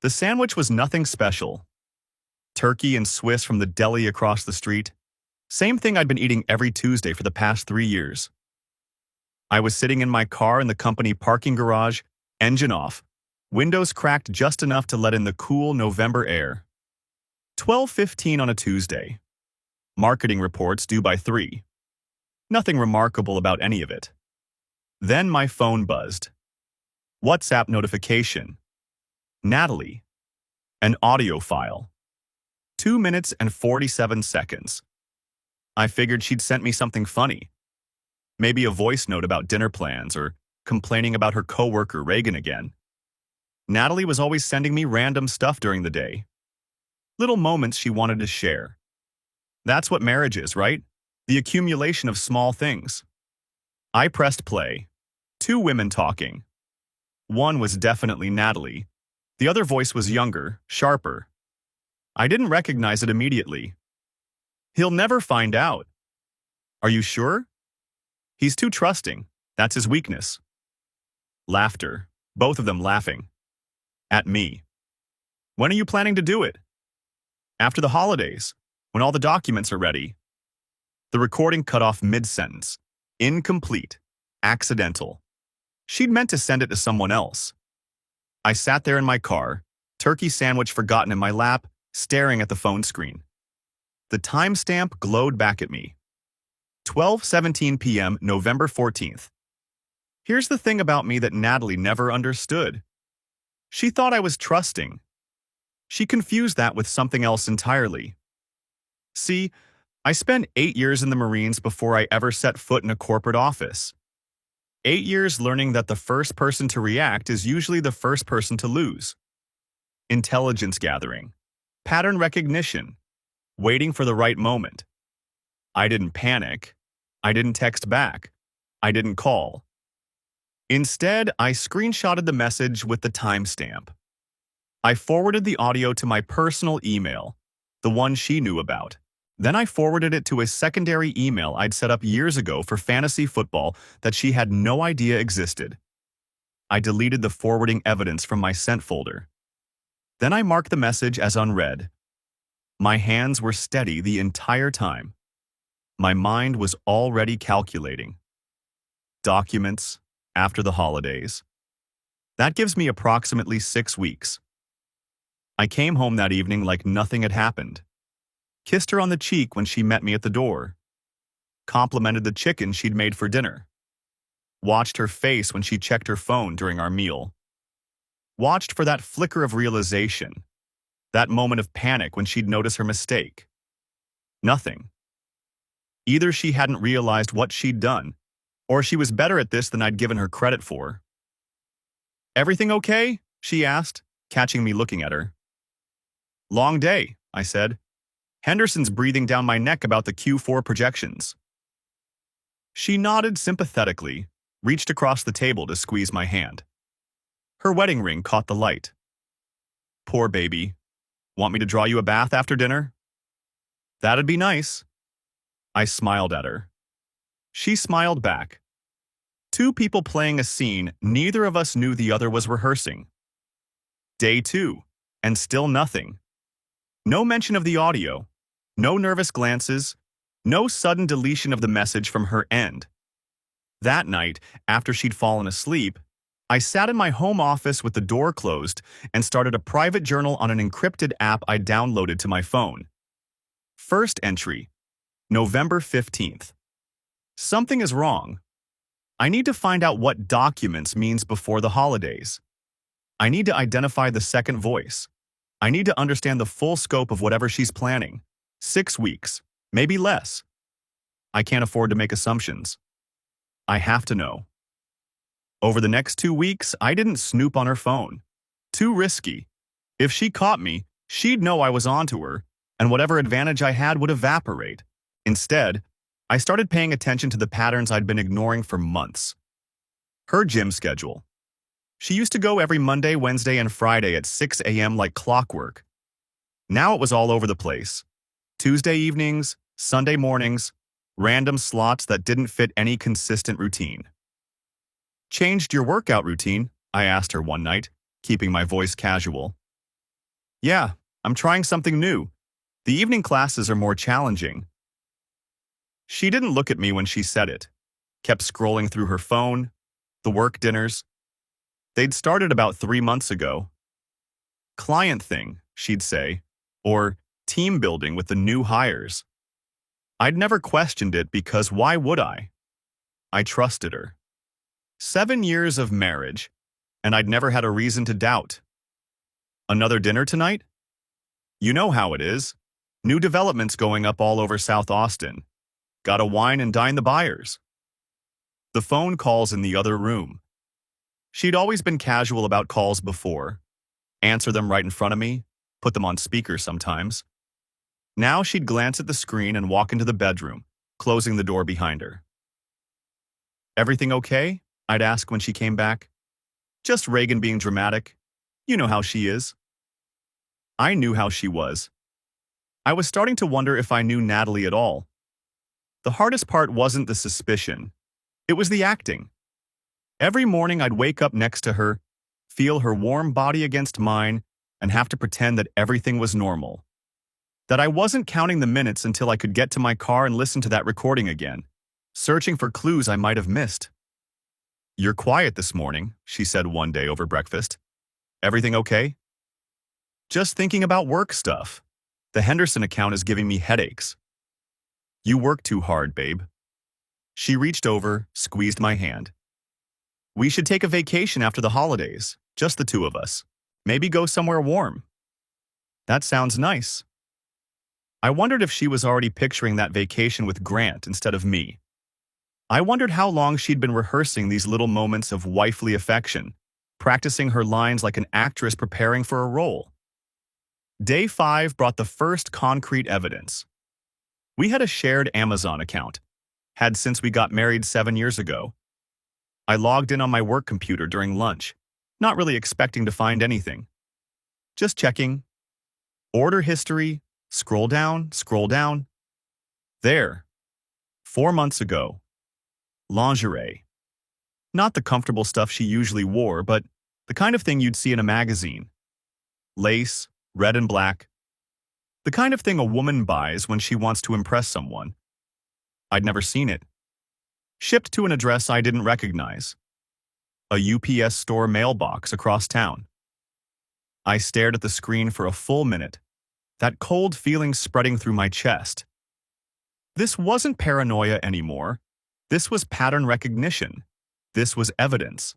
The sandwich was nothing special. Turkey and Swiss from the deli across the street. Same thing I'd been eating every Tuesday for the past 3 years. I was sitting in my car in the company parking garage, engine off, windows cracked just enough to let in the cool November air. 12:15 on a Tuesday. Marketing reports due by 3. Nothing remarkable about any of it. Then my phone buzzed. WhatsApp notification. Natalie. An audio file. 2 minutes and 47 seconds. I figured she'd sent me something funny. Maybe a voice note about dinner plans or complaining about her coworker Reagan again. Natalie was always sending me random stuff during the day. Little moments she wanted to share. That's what marriage is, right? The accumulation of small things. I pressed play. 2 women talking. One was definitely Natalie. The other voice was younger, sharper. I didn't recognize it immediately. He'll never find out. Are you sure? He's too trusting. That's his weakness. Laughter. Both of them laughing. At me. When are you planning to do it? After the holidays, when all the documents are ready. The recording cut off mid-sentence. Incomplete. Accidental. She'd meant to send it to someone else. I sat there in my car, turkey sandwich forgotten in my lap, staring at the phone screen. The timestamp glowed back at me. 12:17 p.m., November 14th. Here's the thing about me that Natalie never understood. She thought I was trusting. She confused that with something else entirely. See, I spent 8 years in the Marines before I ever set foot in a corporate office. 8 years learning that the first person to react is usually the first person to lose. Intelligence gathering. Pattern recognition. Waiting for the right moment. I didn't panic. I didn't text back. I didn't call. Instead, I screenshotted the message with the timestamp. I forwarded the audio to my personal email, the one she knew about. Then I forwarded it to a secondary email I'd set up years ago for fantasy football that she had no idea existed. I deleted the forwarding evidence from my sent folder. Then I marked the message as unread. My hands were steady the entire time. My mind was already calculating. Documents, after the holidays. That gives me approximately 6 weeks. I came home that evening like nothing had happened. Kissed her on the cheek when she met me at the door. Complimented the chicken she'd made for dinner. Watched her face when she checked her phone during our meal. Watched for that flicker of realization. That moment of panic when she'd notice her mistake. Nothing. Either she hadn't realized what she'd done, or she was better at this than I'd given her credit for. "Everything okay?" she asked, catching me looking at her. "Long day," I said. "Henderson's breathing down my neck about the Q4 projections." She nodded sympathetically, reached across the table to squeeze my hand. Her wedding ring caught the light. "Poor baby. Want me to draw you a bath after dinner?" "That'd be nice." I smiled at her. She smiled back. 2 people playing a scene neither of us knew the other was rehearsing. Day 2, and still nothing. No mention of the audio, no nervous glances, no sudden deletion of the message from her end. That night, after she'd fallen asleep, I sat in my home office with the door closed and started a private journal on an encrypted app I downloaded to my phone. First entry, November 15th. Something is wrong. I need to find out what documents means before the holidays. I need to identify the second voice. I need to understand the full scope of whatever she's planning. 6 weeks, maybe less. I can't afford to make assumptions. I have to know. Over the next 2 weeks, I didn't snoop on her phone. Too risky. If she caught me, she'd know I was onto her, and whatever advantage I had would evaporate. Instead, I started paying attention to the patterns I'd been ignoring for months. Her gym schedule. She used to go every Monday, Wednesday, and Friday at 6 a.m. like clockwork. Now it was all over the place. Tuesday evenings, Sunday mornings, random slots that didn't fit any consistent routine. "Changed your workout routine?" I asked her one night, keeping my voice casual. Yeah, I'm trying something new. The evening classes are more challenging. She didn't look at me when she said it. Kept scrolling through her phone, the work dinners. They'd started about 3 months ago. Client thing, she'd say, or team building with the new hires. I'd never questioned it because why would I? I trusted her. 7 years of marriage, and I'd never had a reason to doubt. Another dinner tonight? You know how it is. New developments going up all over South Austin. Gotta wine and dine the buyers. The phone calls in the other room. She'd always been casual about calls before. Answer them right in front of me, put them on speaker sometimes. Now she'd glance at the screen and walk into the bedroom, closing the door behind her. Everything okay? I'd ask when she came back. Just Reagan being dramatic. You know how she is. I knew how she was. I was starting to wonder if I knew Natalie at all. The hardest part wasn't the suspicion. It was the acting. Every morning I'd wake up next to her, feel her warm body against mine, and have to pretend that everything was normal. That I wasn't counting the minutes until I could get to my car and listen to that recording again, searching for clues I might have missed. "You're quiet this morning," she said one day over breakfast. "Everything okay?" "Just thinking about work stuff. The Henderson account is giving me headaches." "You work too hard, babe." She reached over, squeezed my hand. "We should take a vacation after the holidays, just the two of us. Maybe go somewhere warm." "That sounds nice." I wondered if she was already picturing that vacation with Grant instead of me. I wondered how long she'd been rehearsing these little moments of wifely affection, practicing her lines like an actress preparing for a role. Day 5 brought the first concrete evidence. We had a shared Amazon account, had since we got married 7 years ago. I logged in on my work computer during lunch, not really expecting to find anything. Just checking. Order history, scroll down, scroll down. There. 4 months ago. Lingerie. Not the comfortable stuff she usually wore, but the kind of thing you'd see in a magazine. Lace, red and black. The kind of thing a woman buys when she wants to impress someone. I'd never seen it. Shipped to an address I didn't recognize. A UPS store mailbox across town. I stared at the screen for a full minute, that cold feeling spreading through my chest. This wasn't paranoia anymore. This was pattern recognition. This was evidence.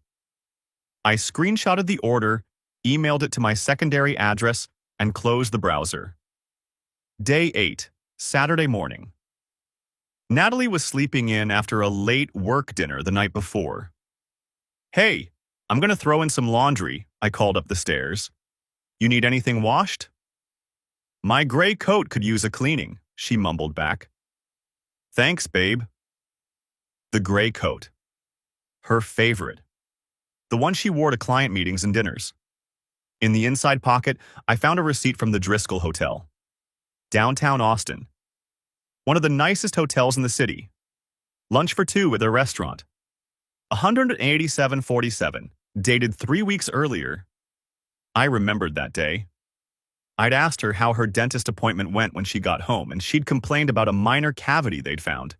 I screenshotted the order, emailed it to my secondary address, and closed the browser. Day 8, Saturday morning. Natalie was sleeping in after a late work dinner the night before. "Hey, I'm gonna throw in some laundry," I called up the stairs. "You need anything washed?" "My gray coat could use a cleaning," she mumbled back. "Thanks, babe." The gray coat. Her favorite. The one she wore to client meetings and dinners. In the inside pocket, I found a receipt from the Driscoll Hotel. Downtown Austin. One of the nicest hotels in the city. Lunch for 2 at their restaurant. $187.47, dated 3 weeks earlier. I remembered that day. I'd asked her how her dentist appointment went when she got home, and she'd complained about a minor cavity they'd found.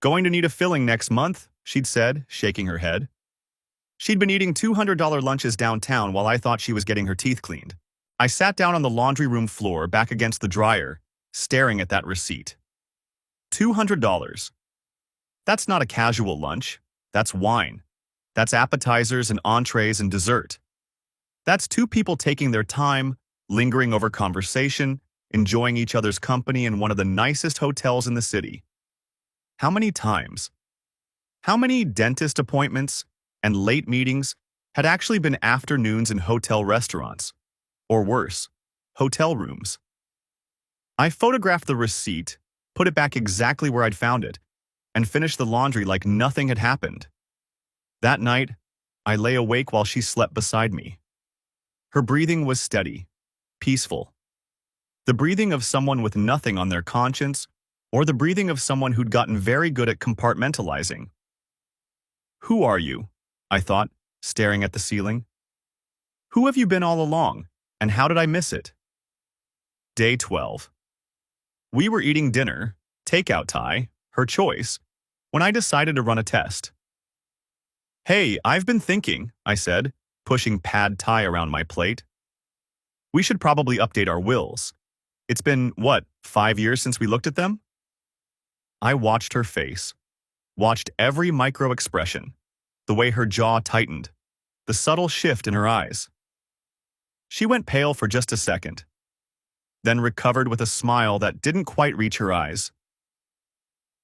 "Going to need a filling next month," she'd said, shaking her head. She'd been eating $200 lunches downtown while I thought she was getting her teeth cleaned. I sat down on the laundry room floor back against the dryer, staring at that receipt. $200. That's not a casual lunch. That's wine. That's appetizers and entrees and dessert. That's 2 people taking their time, lingering over conversation, enjoying each other's company in one of the nicest hotels in the city. How many times? How many dentist appointments and late meetings had actually been afternoons in hotel restaurants? Or worse, hotel rooms. I photographed the receipt, put it back exactly where I'd found it, and finished the laundry like nothing had happened. That night, I lay awake while she slept beside me. Her breathing was steady, peaceful. The breathing of someone with nothing on their conscience, or the breathing of someone who'd gotten very good at compartmentalizing. "Who are you?" I thought, staring at the ceiling. "Who have you been all along? And how did I miss it? Day 12. We were eating dinner, takeout Thai, her choice, when I decided to run a test. Hey, I've been thinking, I said, pushing pad Thai around my plate. We should probably update our wills. It's been, 5 years since we looked at them? I watched her face, watched every micro expression, the way her jaw tightened, the subtle shift in her eyes. She went pale for just a second, then recovered with a smile that didn't quite reach her eyes.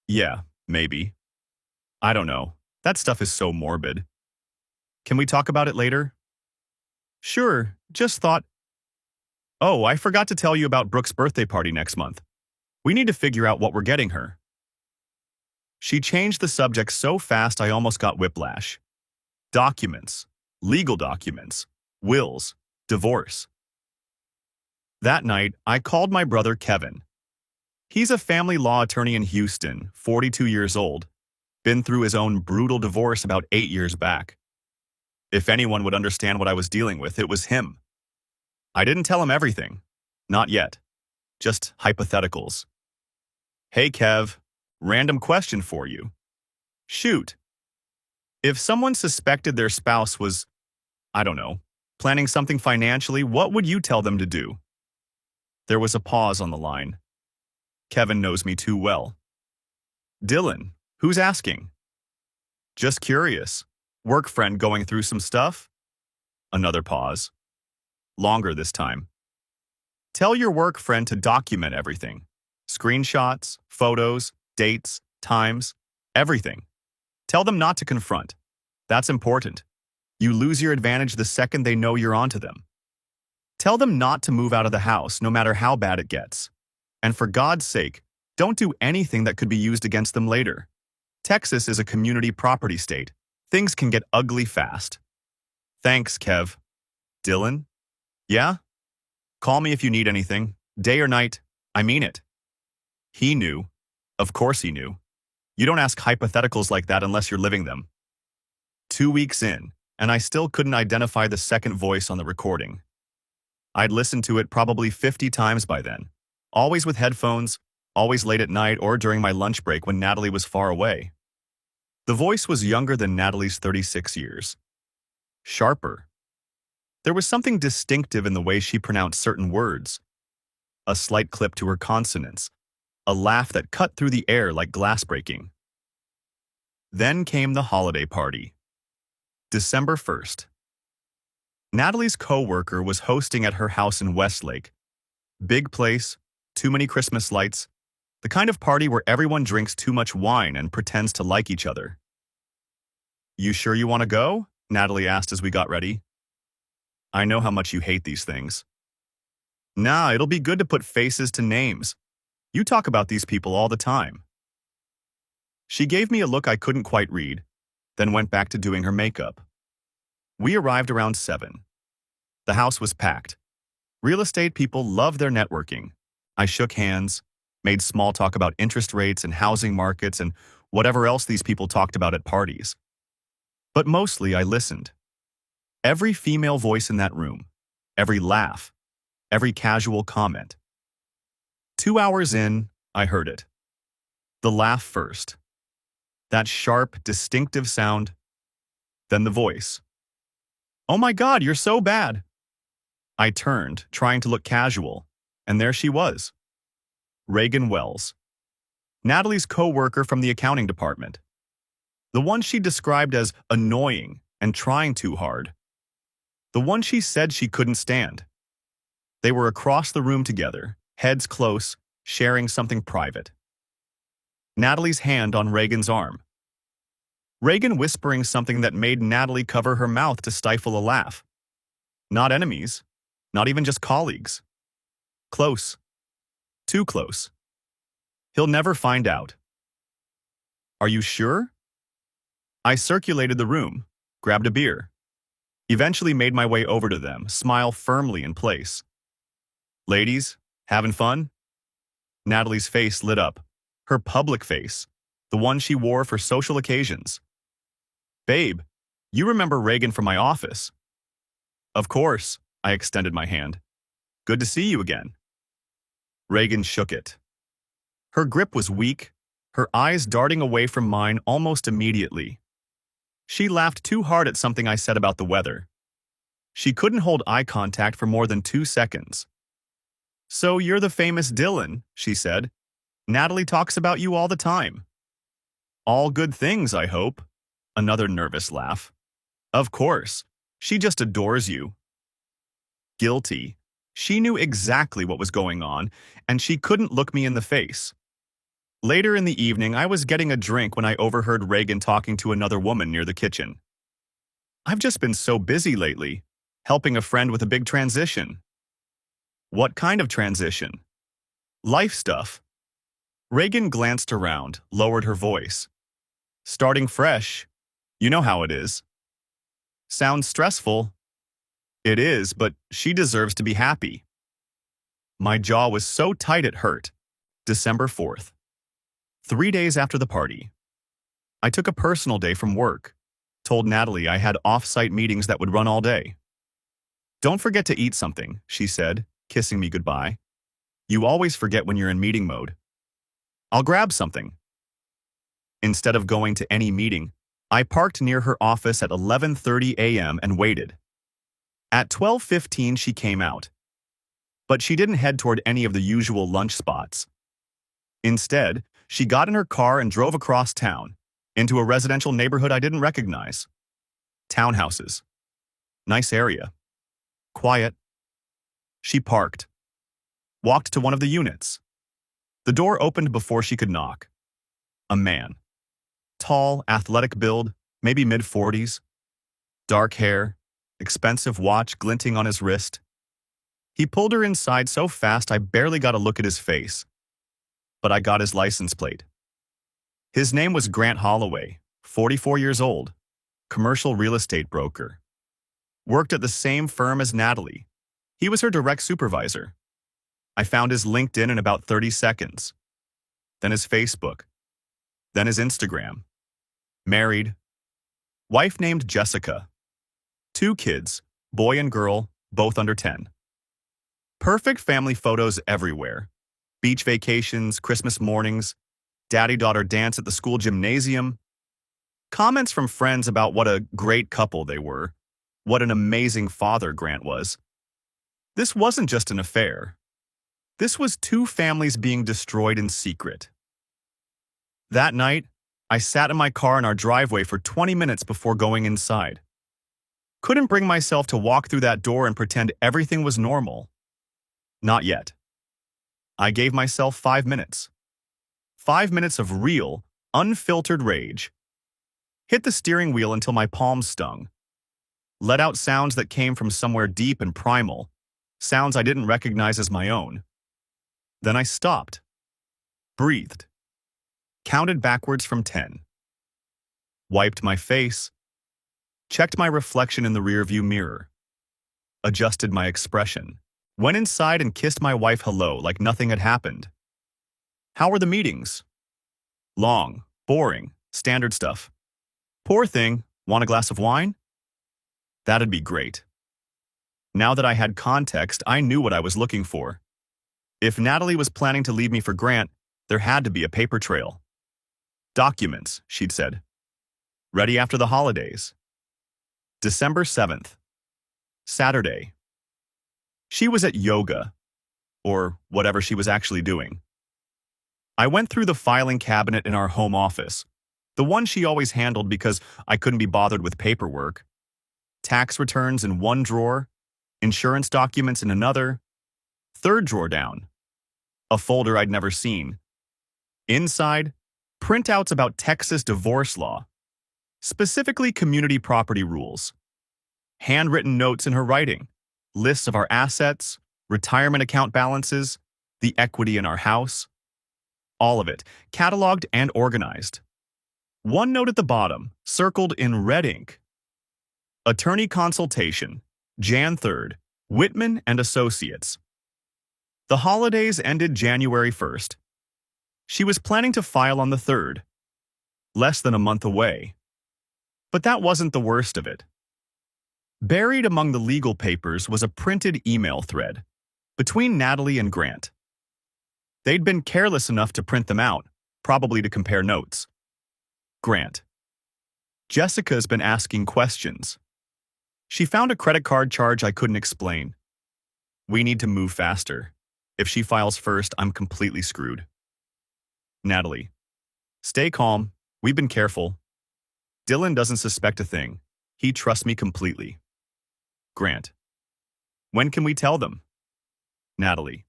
Yeah, maybe. I don't know. That stuff is so morbid. Can we talk about it later? Sure, just thought. Oh, I forgot to tell you about Brooke's birthday party next month. We need to figure out what we're getting her. She changed the subject so fast I almost got whiplash. Documents, legal documents, wills, divorce. That night, I called my brother Kevin. He's a family law attorney in Houston, 42 years old, been through his own brutal divorce about 8 years back. If anyone would understand what I was dealing with, it was him. I didn't tell him everything. Not yet. Just hypotheticals. Hey, Kev. Random question for you. Shoot. If someone suspected their spouse was, I don't know, planning something financially, what would you tell them to do? There was a pause on the line. Kevin knows me too well. Dylan, who's asking? Just curious. Work friend going through some stuff? Another pause. Longer this time. Tell your work friend to document everything. Screenshots, photos, dates, times, everything. Tell them not to confront. That's important. You lose your advantage the second they know you're onto them. Tell them not to move out of the house no matter how bad it gets. And for God's sake, don't do anything that could be used against them later. Texas is a community property state. Things can get ugly fast. Thanks, Kev. Dylan? Yeah? Call me if you need anything, day or night. I mean it. He knew. Of course he knew. You don't ask hypotheticals like that unless you're living them. 2 weeks in, and I still couldn't identify the second voice on the recording. I'd listened to it probably 50 times by then, always with headphones, always late at night or during my lunch break when Natalie was far away. The voice was younger than Natalie's 36 years. Sharper. There was something distinctive in the way she pronounced certain words. A slight clip to her consonants. A laugh that cut through the air like glass breaking. Then came the holiday party. December 1st. Natalie's co-worker was hosting at her house in Westlake. Big place, too many Christmas lights, the kind of party where everyone drinks too much wine and pretends to like each other. You sure you want to go? Natalie asked as we got ready. I know how much you hate these things. Nah, it'll be good to put faces to names. You talk about these people all the time. She gave me a look I couldn't quite read, then went back to doing her makeup. We arrived around 7. The house was packed. Real estate people love their networking. I shook hands, made small talk about interest rates and housing markets and whatever else these people talked about at parties. But mostly I listened. Every female voice in that room, every laugh, every casual comment. 2 hours in, I heard it. The laugh first. That sharp, distinctive sound. Then the voice. Oh my God, you're so bad. I turned, trying to look casual, and there she was. Reagan Wells. Natalie's co-worker from the accounting department. The one she described as annoying and trying too hard. The one she said she couldn't stand. They were across the room together, heads close, sharing something private. Natalie's hand on Reagan's arm. Reagan whispering something that made Natalie cover her mouth to stifle a laugh. Not enemies, not even just colleagues. Close. Too close. He'll never find out. Are you sure? I circulated the room, grabbed a beer. Eventually made my way over to them, smile firmly in place. Ladies, having fun? Natalie's face lit up. Her public face, the one she wore for social occasions. Babe, you remember Reagan from my office. Of course, I extended my hand. Good to see you again. Reagan shook it. Her grip was weak, her eyes darting away from mine almost immediately. She laughed too hard at something I said about the weather. She couldn't hold eye contact for more than 2 seconds. So you're the famous Dylan, she said. Natalie talks about you all the time. All good things, I hope. Another nervous laugh. Of course. She just adores you. Guilty. She knew exactly what was going on, and she couldn't look me in the face. Later in the evening, I was getting a drink when I overheard Reagan talking to another woman near the kitchen. I've just been so busy lately, helping a friend with a big transition. What kind of transition? Life stuff. Reagan glanced around, lowered her voice. Starting fresh. You know how it is. Sounds stressful. It is, but she deserves to be happy. My jaw was so tight it hurt. December 4th. 3 days after the party. I took a personal day from work. Told Natalie I had off-site meetings that would run all day. Don't forget to eat something, she said, kissing me goodbye. You always forget when you're in meeting mode. I'll grab something. Instead of going to any meeting, I parked near her office at 11:30 a.m. and waited. At 12:15 she came out. But she didn't head toward any of the usual lunch spots. Instead, she got in her car and drove across town, into a residential neighborhood I didn't recognize. Townhouses. Nice area. Quiet. She parked. Walked to one of the units. The door opened before she could knock. A man. Tall, athletic build, maybe mid-40s. Dark hair, expensive watch glinting on his wrist. He pulled her inside so fast I barely got a look at his face. But I got his license plate. His name was Grant Holloway, 44 years old, commercial real estate broker. Worked at the same firm as Natalie. He was her direct supervisor. I found his LinkedIn in about 30 seconds. Then his Facebook. Then his Instagram. Married. Wife named Jessica. 2 kids, boy and girl, both under 10. Perfect family photos everywhere. Beach vacations, Christmas mornings, daddy-daughter dance at the school gymnasium. Comments from friends about what a great couple they were, what an amazing father Grant was. This wasn't just an affair. This was 2 families being destroyed in secret. That night, I sat in my car in our driveway for 20 minutes before going inside. Couldn't bring myself to walk through that door and pretend everything was normal. Not yet. I gave myself 5 minutes. 5 minutes of real, unfiltered rage. Hit the steering wheel until my palms stung. Let out sounds that came from somewhere deep and primal, sounds I didn't recognize as my own. Then I stopped. Breathed. Counted backwards from 10. Wiped my face. Checked my reflection in the rearview mirror. Adjusted my expression. Went inside and kissed my wife hello like nothing had happened. How were the meetings? Long, boring, standard stuff. Poor thing, want a glass of wine? That'd be great. Now that I had context, I knew what I was looking for. If Natalie was planning to leave me for Grant, there had to be a paper trail. Documents, she'd said. Ready after the holidays. December 7th. Saturday. She was at yoga, or whatever she was actually doing. I went through the filing cabinet in our home office, the one she always handled because I couldn't be bothered with paperwork. Tax returns in one drawer, insurance documents in another, third drawer down, a folder I'd never seen. Inside, printouts about Texas divorce law, specifically community property rules. Handwritten notes in her writing, lists of our assets, retirement account balances, the equity in our house. All of it, cataloged and organized. One note at the bottom, circled in red ink. Attorney consultation, Jan 3rd, Whitman and Associates. The holidays ended January 1st. She was planning to file on the 3rd, less than a month away. But that wasn't the worst of it. Buried among the legal papers was a printed email thread, Between Natalie and Grant. They'd been careless enough to print them out, probably to compare notes. Grant. Jessica's been asking questions. She found a credit card charge I couldn't explain. We need to move faster. If she files first, I'm completely screwed. Natalie. Stay calm. We've been careful. Dylan doesn't suspect a thing. He trusts me completely. Grant. When can we tell them? Natalie.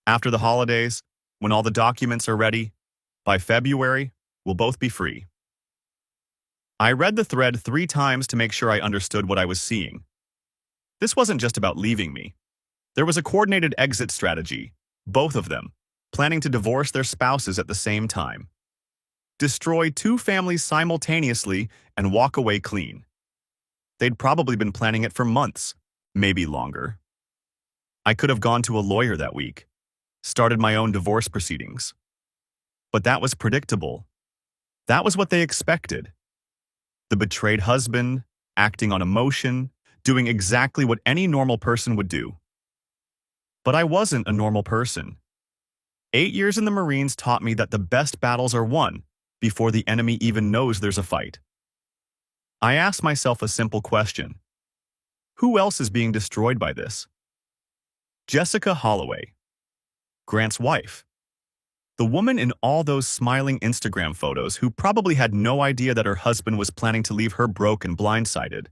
After the holidays, when all the documents are ready, by February, we'll both be free. I read the thread 3 times to make sure I understood what I was seeing. This wasn't just about leaving me. There was a coordinated exit strategy, both of them, planning to divorce their spouses at the same time. Destroy 2 families simultaneously and walk away clean. They'd probably been planning it for months, maybe longer. I could have gone to a lawyer that week, started my own divorce proceedings. But that was predictable. That was what they expected. The betrayed husband, acting on emotion, doing exactly what any normal person would do. But I wasn't a normal person. 8 years in the Marines taught me that the best battles are won before the enemy even knows there's a fight. I asked myself a simple question. Who else is being destroyed by this? Jessica Holloway, Grant's wife. The woman in all those smiling Instagram photos who probably had no idea that her husband was planning to leave her broke and blindsided.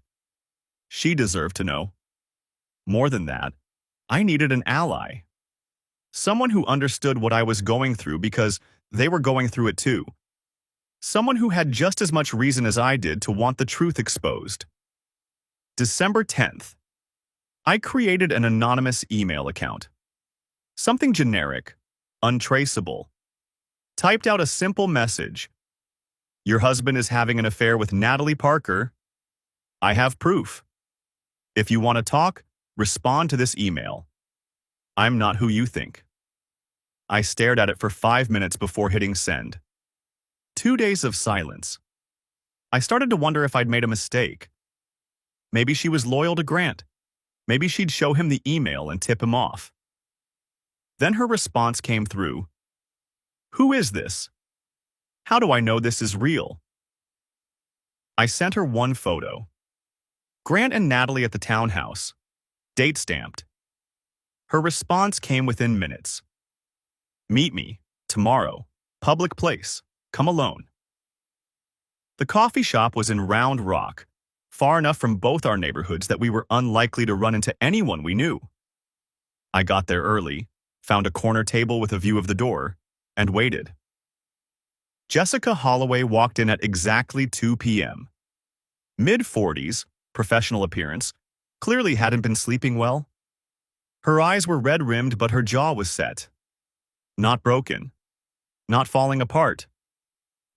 She deserved to know. More than that, I needed an ally. Someone who understood what I was going through because they were going through it too. Someone who had just as much reason as I did to want the truth exposed. December 10th. I created an anonymous email account. Something generic, untraceable. Typed out a simple message. Your husband is having an affair with Natalie Parker. I have proof. If you want to talk, respond to this email. I'm not who you think. I stared at it for 5 minutes before hitting send. 2 days of silence. I started to wonder if I'd made a mistake. Maybe she was loyal to Grant. Maybe she'd show him the email and tip him off. Then her response came through. Who is this? How do I know this is real? I sent her one photo. Grant and Natalie at the townhouse. Date stamped. Her response came within minutes. Meet me, tomorrow, public place, come alone. The coffee shop was in Round Rock, far enough from both our neighborhoods that we were unlikely to run into anyone we knew. I got there early, found a corner table with a view of the door, and waited. Jessica Holloway walked in at exactly 2 p.m. Mid-40s, professional appearance, clearly hadn't been sleeping well. Her eyes were red-rimmed, but her jaw was set. Not broken. Not falling apart.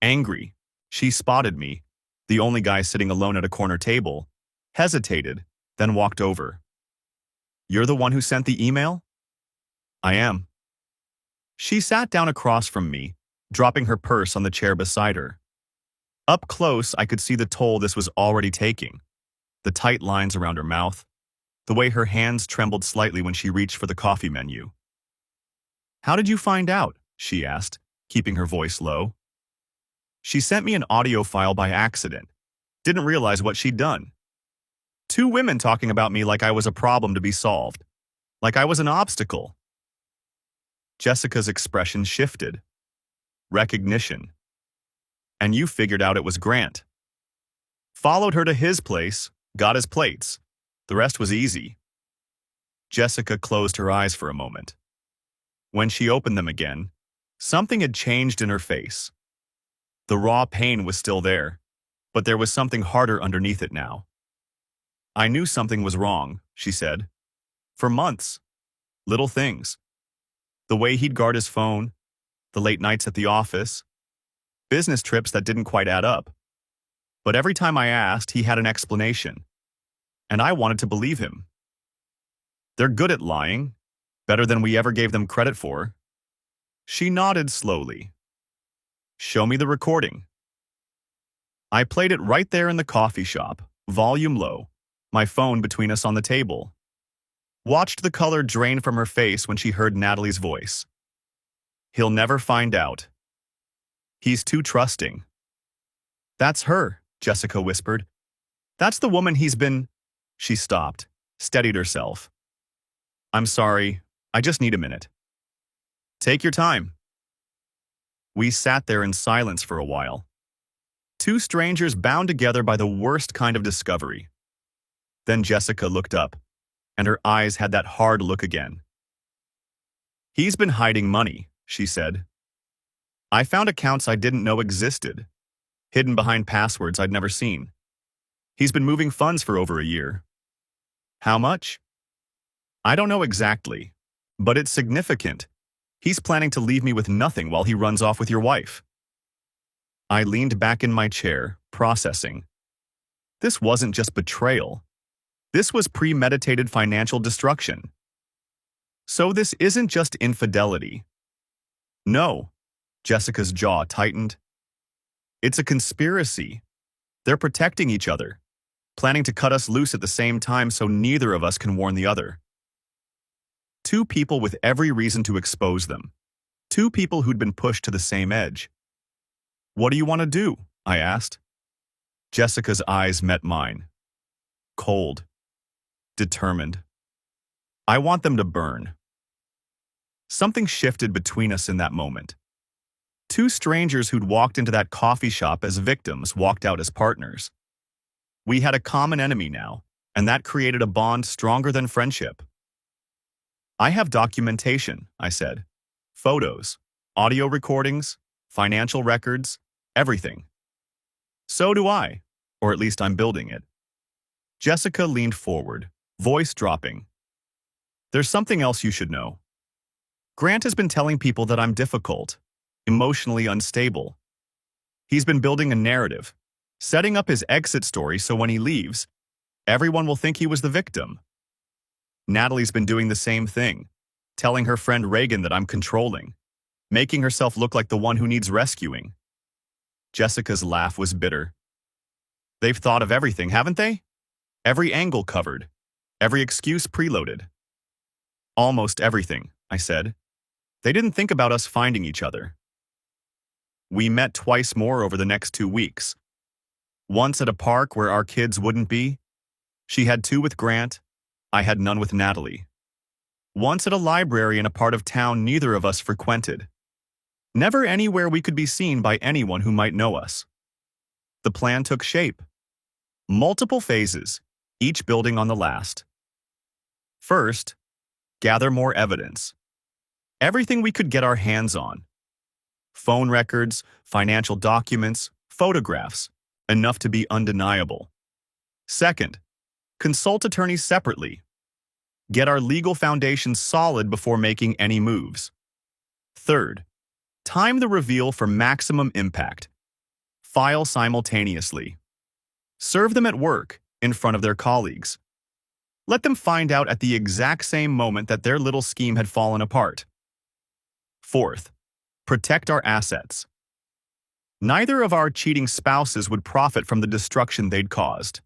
Angry, she spotted me, the only guy sitting alone at a corner table, hesitated, then walked over. You're the one who sent the email? I am. She sat down across from me, dropping her purse on the chair beside her. Up close, I could see the toll this was already taking. The tight lines around her mouth, the way her hands trembled slightly when she reached for the coffee menu. How did you find out? She asked, keeping her voice low. She sent me an audio file by accident. Didn't realize what she'd done. 2 women talking about me like I was a problem to be solved. Like I was an obstacle. Jessica's expression shifted. Recognition. And you figured out it was Grant. Followed her to his place, got his plates. The rest was easy. Jessica closed her eyes for a moment. When she opened them again, something had changed in her face. The raw pain was still there, but there was something harder underneath it now. I knew something was wrong, she said. For months. Little things. The way he'd guard his phone, the late nights at the office, business trips that didn't quite add up. But every time I asked, he had an explanation. And I wanted to believe him. They're good at lying, better than we ever gave them credit for. She nodded slowly. Show me the recording. I played it right there in the coffee shop, volume low, my phone between us on the table. Watched the color drain from her face when she heard Natalie's voice. He'll never find out. He's too trusting. That's her, Jessica whispered. That's the woman he's been… She stopped, steadied herself. I'm sorry, I just need a minute. Take your time. We sat there in silence for a while. Two strangers bound together by the worst kind of discovery. Then Jessica looked up, and her eyes had that hard look again. He's been hiding money, she said. I found accounts I didn't know existed, hidden behind passwords I'd never seen. He's been moving funds for over a year. How much? I don't know exactly, but it's significant. He's planning to leave me with nothing while he runs off with your wife. I leaned back in my chair, processing. This wasn't just betrayal. This was premeditated financial destruction. So this isn't just infidelity. No, Jessica's jaw tightened. It's a conspiracy. They're protecting each other, planning to cut us loose at the same time so neither of us can warn the other. Two people with every reason to expose them. Two people who'd been pushed to the same edge. What do you want to do? I asked. Jessica's eyes met mine. Cold. Determined. I want them to burn. Something shifted between us in that moment. Two strangers who'd walked into that coffee shop as victims walked out as partners. We had a common enemy now, and that created a bond stronger than friendship. I have documentation, I said. Photos, audio recordings, financial records, everything. So do I, or at least I'm building it. Jessica leaned forward, voice dropping. There's something else you should know. Grant has been telling people that I'm difficult, emotionally unstable. He's been building a narrative, setting up his exit story so when he leaves, everyone will think he was the victim. Natalie's been doing the same thing, telling her friend Reagan that I'm controlling, making herself look like the one who needs rescuing. Jessica's laugh was bitter. They've thought of everything, haven't they? Every angle covered, every excuse preloaded. Almost everything, I said. They didn't think about us finding each other. We met twice more over the next 2 weeks. Once at a park where our kids wouldn't be. She had 2 with Grant. I had none with Natalie. Once at a library in a part of town neither of us frequented. Never anywhere we could be seen by anyone who might know us. The plan took shape. Multiple phases, each building on the last. First, gather more evidence. Everything we could get our hands on. Phone records, financial documents, photographs, enough to be undeniable. Second, consult attorneys separately. Get our legal foundation solid before making any moves. Third, time the reveal for maximum impact. File simultaneously. Serve them at work, in front of their colleagues. Let them find out at the exact same moment that their little scheme had fallen apart. Fourth, protect our assets. Neither of our cheating spouses would profit from the destruction they'd caused.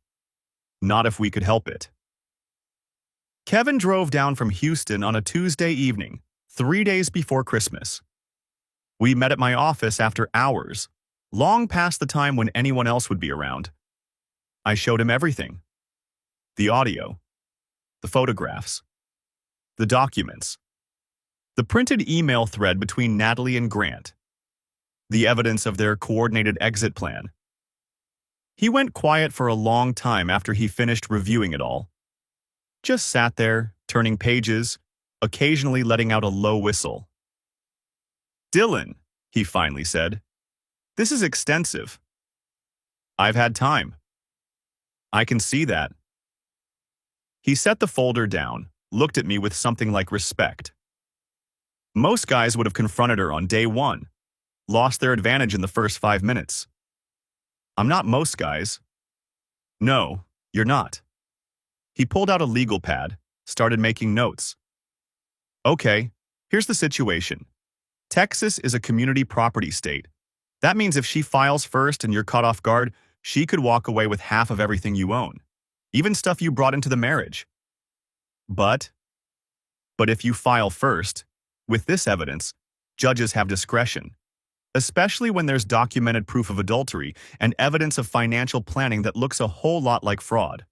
Not if we could help it. Kevin drove down from Houston on a Tuesday evening, 3 days before Christmas. We met at my office after hours, long past the time when anyone else would be around. I showed him everything. The audio, the photographs, the documents, the printed email thread between Natalie and Grant, the evidence of their coordinated exit plan. He went quiet for a long time after he finished reviewing it all. Just sat there, turning pages, occasionally letting out a low whistle. Dylan, he finally said, this is extensive. I've had time. I can see that. He set the folder down, looked at me with something like respect. Most guys would have confronted her on day 1, lost their advantage in the first 5 minutes. I'm not most guys. No, you're not. He pulled out a legal pad, started making notes. Okay, here's the situation. Texas is a community property state. That means if she files first and you're caught off guard, she could walk away with half of everything you own, even stuff you brought into the marriage. But, But if you file first, with this evidence, judges have discretion, especially when there's documented proof of adultery and evidence of financial planning that looks a whole lot like fraud.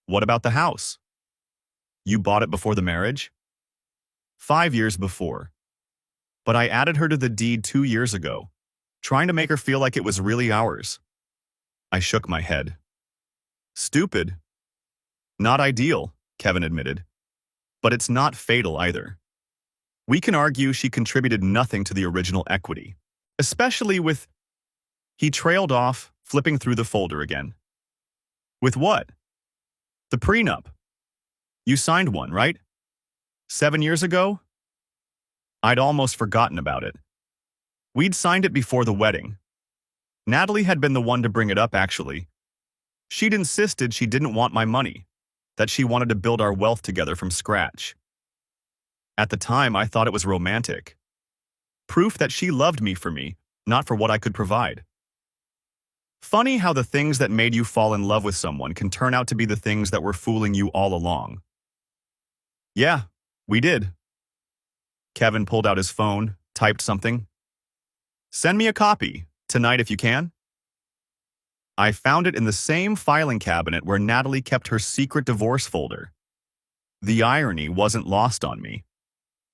What about the house? You bought it before the marriage? 5 years before. But I added her to the deed 2 years ago, trying to make her feel like it was really ours. I shook my head. Stupid. Not ideal, Kevin admitted. But it's not fatal either. We can argue she contributed nothing to the original equity, especially with... He trailed off, flipping through the folder again. With what? The prenup. You signed one, right? 7 years ago? I'd almost forgotten about it. We'd signed it before the wedding. Natalie had been the one to bring it up, actually. She'd insisted she didn't want my money, that she wanted to build our wealth together from scratch. At the time, I thought it was romantic. Proof that she loved me for me, not for what I could provide. Funny how the things that made you fall in love with someone can turn out to be the things that were fooling you all along. Yeah, we did. Kevin pulled out his phone, typed something. Send me a copy, tonight if you can. I found it in the same filing cabinet where Natalie kept her secret divorce folder. The irony wasn't lost on me.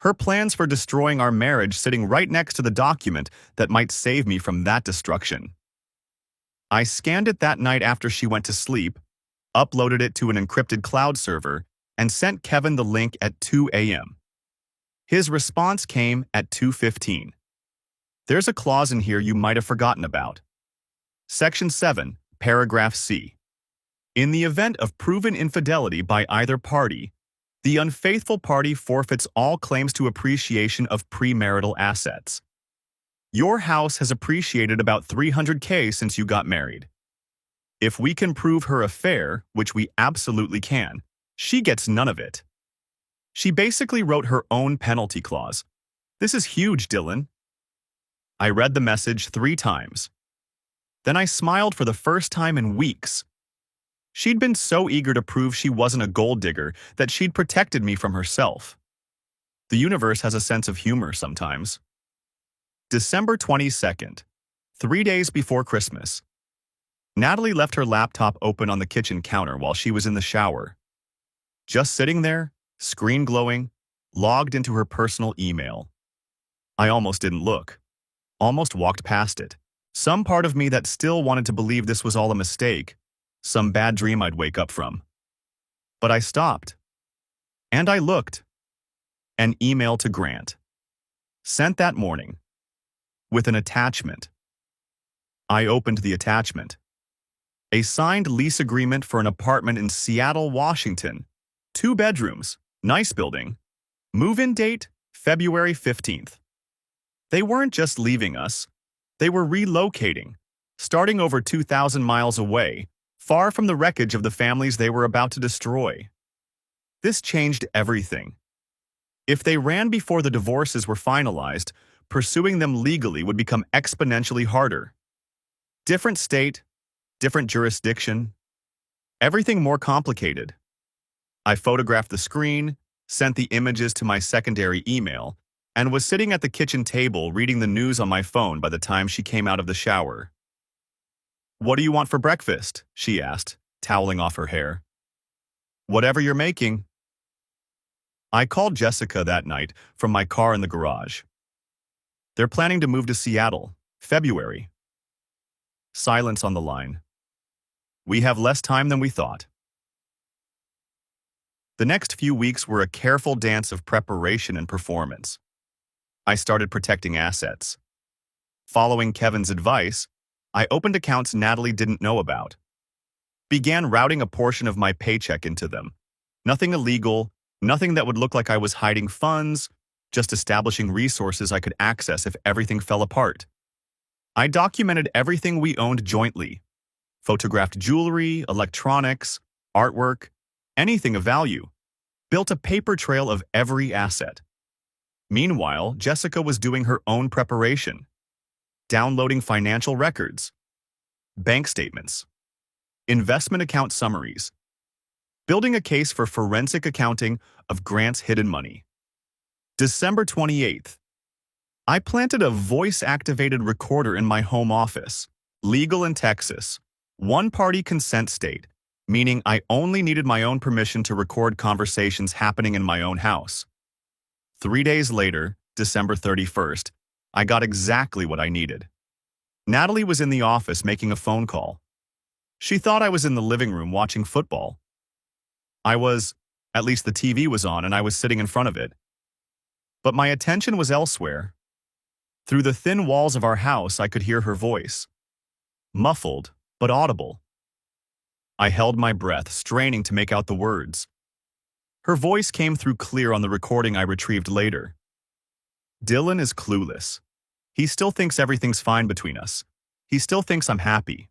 Her plans for destroying our marriage sitting right next to the document that might save me from that destruction. I scanned it that night after she went to sleep, uploaded it to an encrypted cloud server, and sent Kevin the link at 2 a.m. His response came at 2:15. There's a clause in here you might have forgotten about. Section 7, paragraph C. In the event of proven infidelity by either party, the unfaithful party forfeits all claims to appreciation of premarital assets. Your house has appreciated about $300K since you got married. If we can prove her affair, which we absolutely can, she gets none of it. She basically wrote her own penalty clause. This is huge, Dylan. I read the message 3 times. Then I smiled for the first time in weeks. She'd been so eager to prove she wasn't a gold digger that she'd protected me from herself. The universe has a sense of humor sometimes. December 22nd, 3 days before Christmas. Natalie left her laptop open on the kitchen counter while she was in the shower. Just sitting there, screen glowing, logged into her personal email. I almost didn't look. Almost walked past it. Some part of me that still wanted to believe this was all a mistake, some bad dream I'd wake up from. But I stopped. And I looked. An email to Grant. Sent that morning. With an attachment. I opened the attachment. A signed lease agreement for an apartment in Seattle, Washington. 2 bedrooms, nice building. Move-in date, February 15th. They weren't just leaving us. They were relocating, starting over 2,000 miles away, far from the wreckage of the families they were about to destroy. This changed everything. If they ran before the divorces were finalized, pursuing them legally would become exponentially harder. Different state, different jurisdiction, everything more complicated. I photographed the screen, sent the images to my secondary email, and was sitting at the kitchen table reading the news on my phone by the time she came out of the shower. What do you want for breakfast? She asked, toweling off her hair. Whatever you're making. I called Jessica that night from my car in the garage. They're planning to move to Seattle, February. Silence on the line. We have less time than we thought. The next few weeks were a careful dance of preparation and performance. I started protecting assets. Following Kevin's advice, I opened accounts Natalie didn't know about. Began routing a portion of my paycheck into them. Nothing illegal, nothing that would look like I was hiding funds, just establishing resources I could access if everything fell apart. I documented everything we owned jointly. Photographed jewelry, electronics, artwork, anything of value. Built a paper trail of every asset. Meanwhile, Jessica was doing her own preparation. Downloading financial records, bank statements, investment account summaries. Building a case for forensic accounting of Grant's hidden money. December 28th. I planted a voice-activated recorder in my home office. Legal in Texas. One-party consent state, meaning I only needed my own permission to record conversations happening in my own house. 3 days later, December 31st, I got exactly what I needed. Natalie was in the office making a phone call. She thought I was in the living room watching football. I was, at least the TV was on and I was sitting in front of it. But my attention was elsewhere. Through the thin walls of our house, I could hear her voice. Muffled, but audible. I held my breath, straining to make out the words. Her voice came through clear on the recording I retrieved later. Dylan is clueless. He still thinks everything's fine between us. He still thinks I'm happy.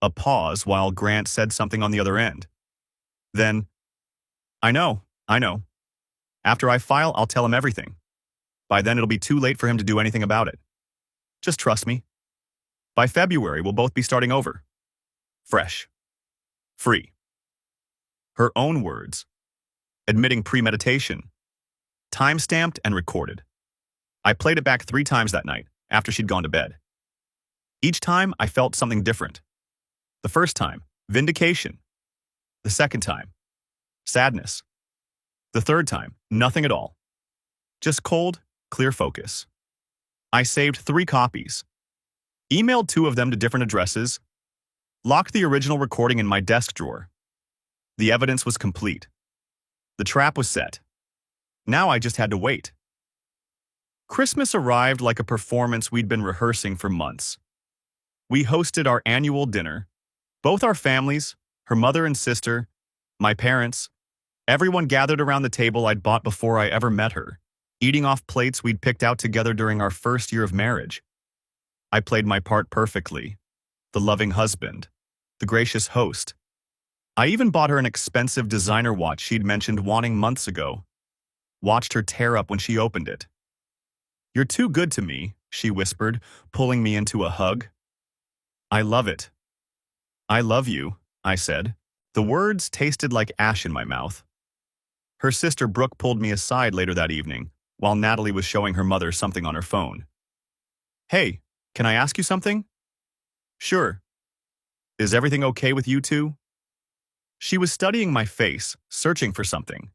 A pause while Grant said something on the other end. Then, I know. After I file, I'll tell him everything. By then, it'll be too late for him to do anything about it. Just trust me. By February, we'll both be starting over. Fresh. Free. Her own words. Admitting premeditation. Time-stamped and recorded. I played it back 3 times that night, after she'd gone to bed. Each time, I felt something different. The first time, vindication. The second time, sadness. The third time, nothing at all. Just cold, clear focus. I saved 3 copies. Emailed 2 of them to different addresses. Locked the original recording in my desk drawer. The evidence was complete. The trap was set. Now I just had to wait. Christmas arrived like a performance we'd been rehearsing for months. We hosted our annual dinner. Both our families, her mother and sister, my parents, everyone gathered around the table I'd bought before I ever met her, eating off plates we'd picked out together during our first year of marriage. I played my part perfectly. The loving husband, the gracious host. I even bought her an expensive designer watch she'd mentioned wanting months ago. Watched her tear up when she opened it. "You're too good to me," she whispered, pulling me into a hug. "I love it." "I love you," I said. The words tasted like ash in my mouth. Her sister Brooke pulled me aside later that evening, while Natalie was showing her mother something on her phone. "Hey, can I ask you something?" "Sure." "Is everything okay with you two?" She was studying my face, searching for something.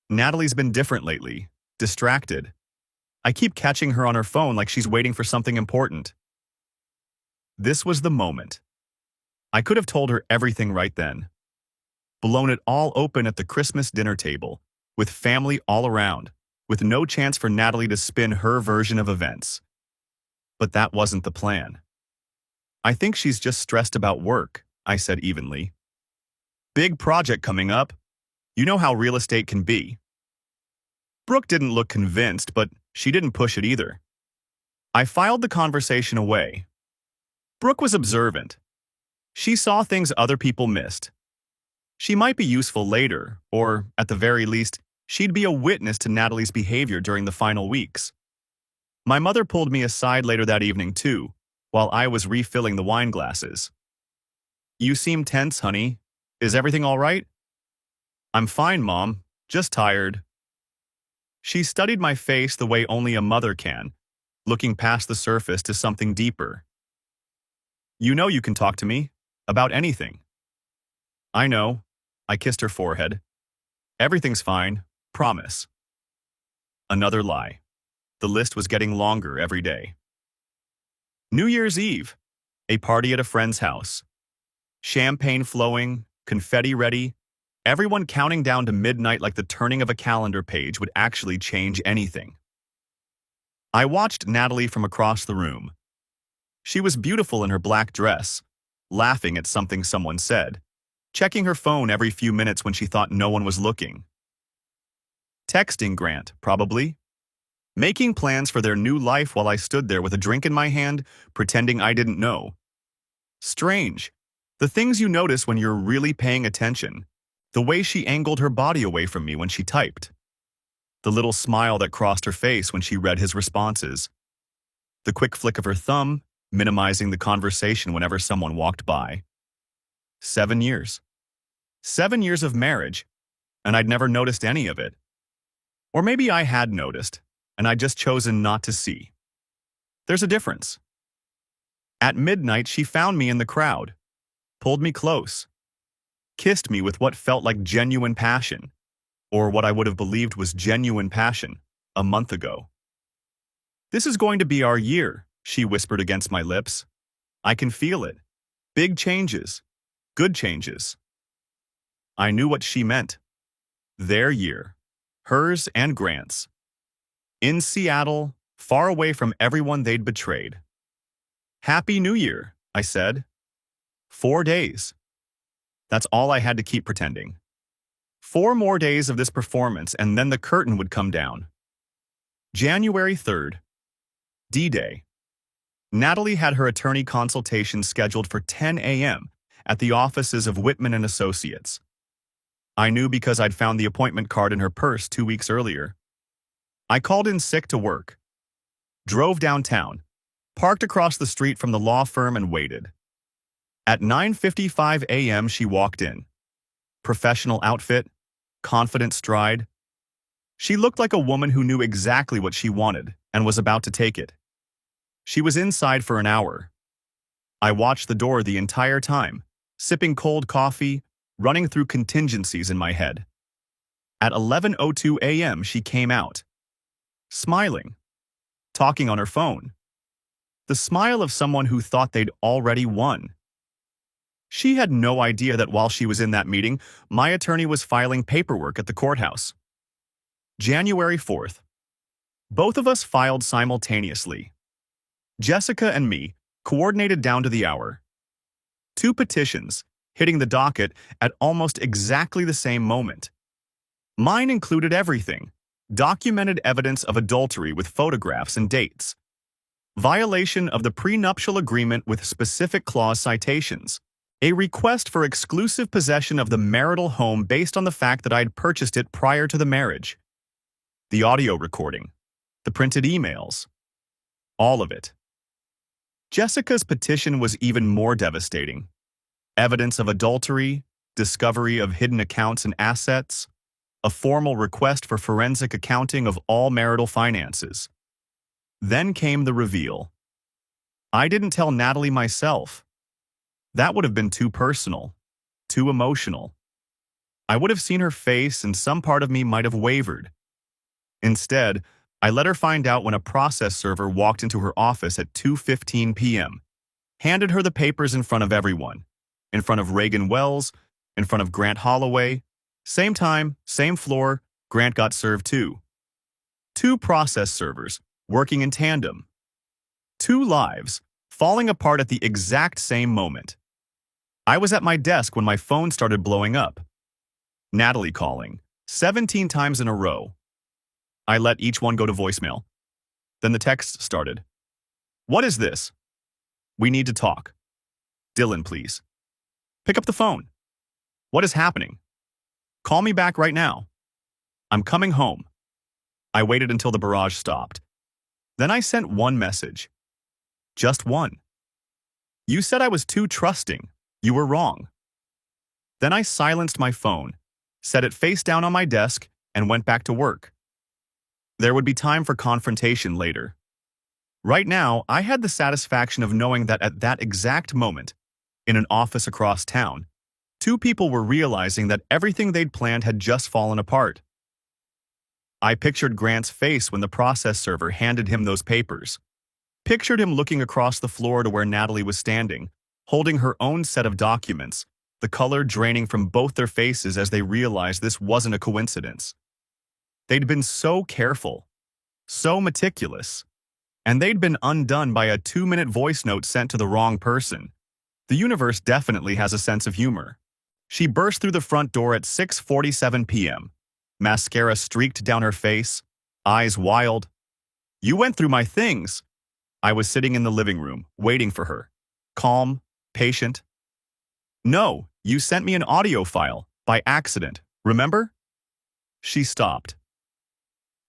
"Natalie's been different lately, distracted. I keep catching her on her phone like she's waiting for something important." This was the moment. I could have told her everything right then. Blown it all open at the Christmas dinner table, with family all around, with no chance for Natalie to spin her version of events. But that wasn't the plan. "I think she's just stressed about work," I said evenly. "Big project coming up. You know how real estate can be." Brooke didn't look convinced, but she didn't push it either. I filed the conversation away. Brooke was observant. She saw things other people missed. She might be useful later, or, at the very least, she'd be a witness to Natalie's behavior during the final weeks. My mother pulled me aside later that evening, too, while I was refilling the wine glasses. "You seem tense, honey. Is everything all right?" "I'm fine, Mom. Just tired." She studied my face the way only a mother can, looking past the surface to something deeper. "You know you can talk to me about anything." "I know." I kissed her forehead. "Everything's fine. Promise." Another lie. The list was getting longer every day. New Year's Eve. A party at a friend's house. Champagne flowing, confetti ready, everyone counting down to midnight like the turning of a calendar page would actually change anything. I watched Natalie from across the room. She was beautiful in her black dress, laughing at something someone said, checking her phone every few minutes when she thought no one was looking. Texting Grant, probably. Making plans for their new life while I stood there with a drink in my hand, pretending I didn't know. Strange. The things you notice when you're really paying attention. The way she angled her body away from me when she typed. The little smile that crossed her face when she read his responses. The quick flick of her thumb, minimizing the conversation whenever someone walked by. 7 years. 7 years of marriage, and I'd never noticed any of it. Or maybe I had noticed, and I'd just chosen not to see. There's a difference. At midnight, she found me in the crowd, pulled me close, kissed me with what felt like genuine passion, or what I would have believed was genuine passion, a month ago. "This is going to be our year," she whispered against my lips. "I can feel it. Big changes. Good changes." I knew what she meant. Their year. Hers and Grant's. In Seattle, far away from everyone they'd betrayed. "Happy New Year," I said. 4 days. That's all I had to keep pretending. 4 more days of this performance, and then the curtain would come down. January 3rd. D-Day. Natalie had her attorney consultation scheduled for 10 a.m. at the offices of Whitman and Associates. I knew because I'd found the appointment card in her purse 2 weeks earlier. I called in sick to work, drove downtown, parked across the street from the law firm and waited. At 9:55 a.m. she walked in. Professional outfit, confident stride. She looked like a woman who knew exactly what she wanted and was about to take it. She was inside for an hour. I watched the door the entire time, sipping cold coffee, running through contingencies in my head. At 11:02 a.m. she came out, smiling, talking on her phone. The smile of someone who thought they'd already won. She had no idea that while she was in that meeting, my attorney was filing paperwork at the courthouse. January 4th. Both of us filed simultaneously. Jessica and me coordinated down to the hour. 2 petitions, hitting the docket at almost exactly the same moment. Mine included everything: documented evidence of adultery with photographs and dates, violation of the prenuptial agreement with specific clause citations, a request for exclusive possession of the marital home based on the fact that I'd purchased it prior to the marriage, the audio recording, the printed emails, all of it. Jessica's petition was even more devastating. Evidence of adultery, discovery of hidden accounts and assets, a formal request for forensic accounting of all marital finances. Then came the reveal. I didn't tell Natalie myself. That would have been too personal, too emotional. I would have seen her face and some part of me might have wavered. Instead, I let her find out when a process server walked into her office at 2:15 p.m., handed her the papers in front of everyone. In front of Reagan Wells, in front of Grant Holloway. Same time, same floor, Grant got served too. 2 process servers, working in tandem. 2 lives, falling apart at the exact same moment. I was at my desk when my phone started blowing up. Natalie calling, 17 times in a row. I let each one go to voicemail. Then the text started. "What is this? We need to talk. Dylan, please. Pick up the phone. What is happening? Call me back right now. I'm coming home." I waited until the barrage stopped. Then I sent one message. Just one. "You said I was too trusting. You were wrong." Then I silenced my phone, set it face down on my desk, and went back to work. There would be time for confrontation later. Right now, I had the satisfaction of knowing that at that exact moment, in an office across town, 2 people were realizing that everything they'd planned had just fallen apart. I pictured Grant's face when the process server handed him those papers. Pictured him looking across the floor to where Natalie was standing, holding her own set of documents, the color draining from both their faces as they realized this wasn't a coincidence. They'd been so careful, so meticulous, and they'd been undone by a 2-minute voice note sent to the wrong person. The universe definitely has a sense of humor. She burst through the front door at 6:47 p.m. Mascara streaked down her face, eyes wild. "You went through my things." I was sitting in the living room, waiting for her. Calm, patient. "No, you sent me an audio file, by accident, remember?" She stopped.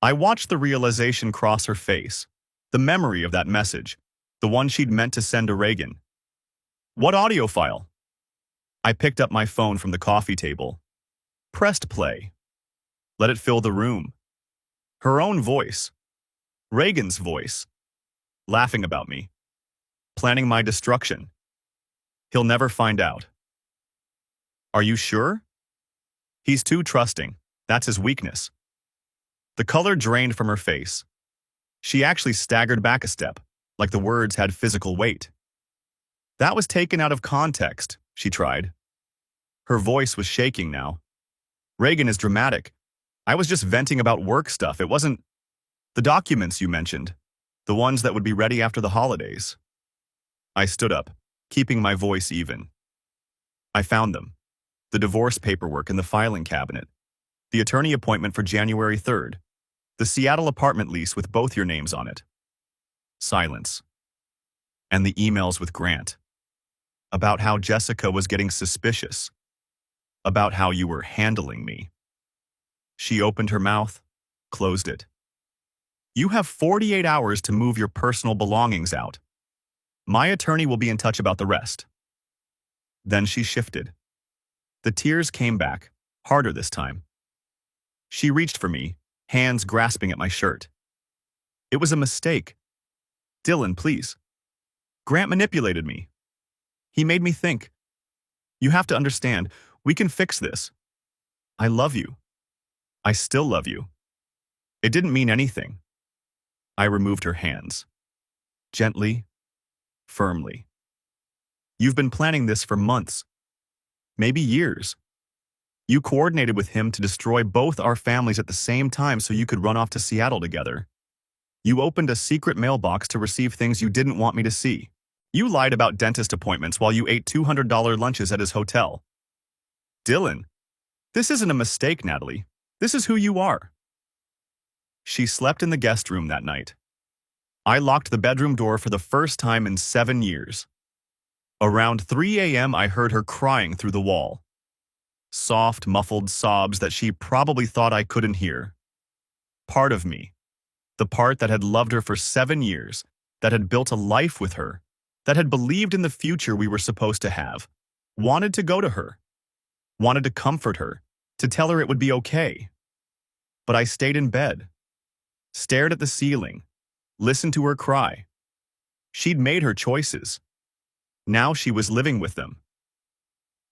I watched the realization cross her face, the memory of that message, the one she'd meant to send to Reagan. "What audio file?" I picked up my phone from the coffee table, pressed play, let it fill the room. Her own voice, Reagan's voice, laughing about me, planning my destruction. He'll never find out. Are you sure? He's too trusting. That's his weakness. The color drained from her face. She actually staggered back a step, like the words had physical weight. That was taken out of context, she tried. Her voice was shaking now. Reagan is dramatic. I was just venting about work stuff. It wasn't the documents you mentioned, the ones that would be ready after the holidays. I stood up, keeping my voice even. I found them. The divorce paperwork in the filing cabinet. The attorney appointment for January 3rd. The Seattle apartment lease with both your names on it. Silence. And the emails with Grant. About how Jessica was getting suspicious. About how you were handling me. She opened her mouth, closed it. You have 48 hours to move your personal belongings out. My attorney will be in touch about the rest. Then she shifted. The tears came back, harder this time. She reached for me, hands grasping at my shirt. It was a mistake. Dylan, please. Grant manipulated me. He made me think. You have to understand, we can fix this. I love you. I still love you. It didn't mean anything. I removed her hands. Gently, firmly. You've been planning this for months. Maybe years. You coordinated with him to destroy both our families at the same time so you could run off to Seattle together. You opened a secret mailbox to receive things you didn't want me to see. You lied about dentist appointments while you ate $200 lunches at his hotel. Dylan, this isn't a mistake, Natalie. This is who you are. She slept in the guest room that night. I locked the bedroom door for the first time in 7 years. Around 3 a.m., I heard her crying through the wall. Soft, muffled sobs that she probably thought I couldn't hear. Part of me, the part that had loved her for 7 years, that had built a life with her, that had believed in the future we were supposed to have, wanted to go to her, wanted to comfort her, to tell her it would be okay. But I stayed in bed, stared at the ceiling, listened to her cry. She'd made her choices. Now she was living with them.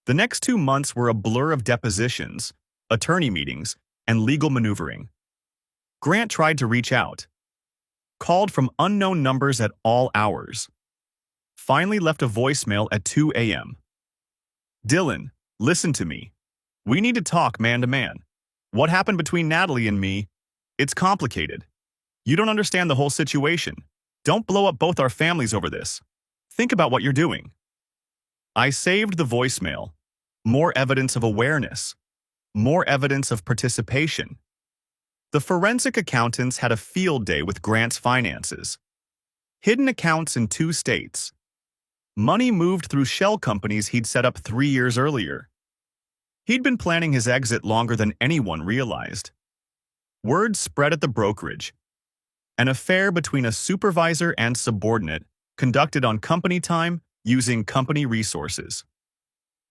The next 2 months were a blur of depositions, attorney meetings, and legal maneuvering. Grant tried to reach out, called from unknown numbers at all hours, finally left a voicemail at 2 a.m. Dylan, listen to me. We need to talk man to man. What happened between Natalie and me? It's complicated. You don't understand the whole situation. Don't blow up both our families over this. Think about what you're doing. I saved the voicemail. More evidence of awareness. More evidence of participation. The forensic accountants had a field day with Grant's finances. Hidden accounts in 2 states. Money moved through shell companies he'd set up 3 years earlier. He'd been planning his exit longer than anyone realized. Word spread at the brokerage. An affair between a supervisor and subordinate conducted on company time using company resources.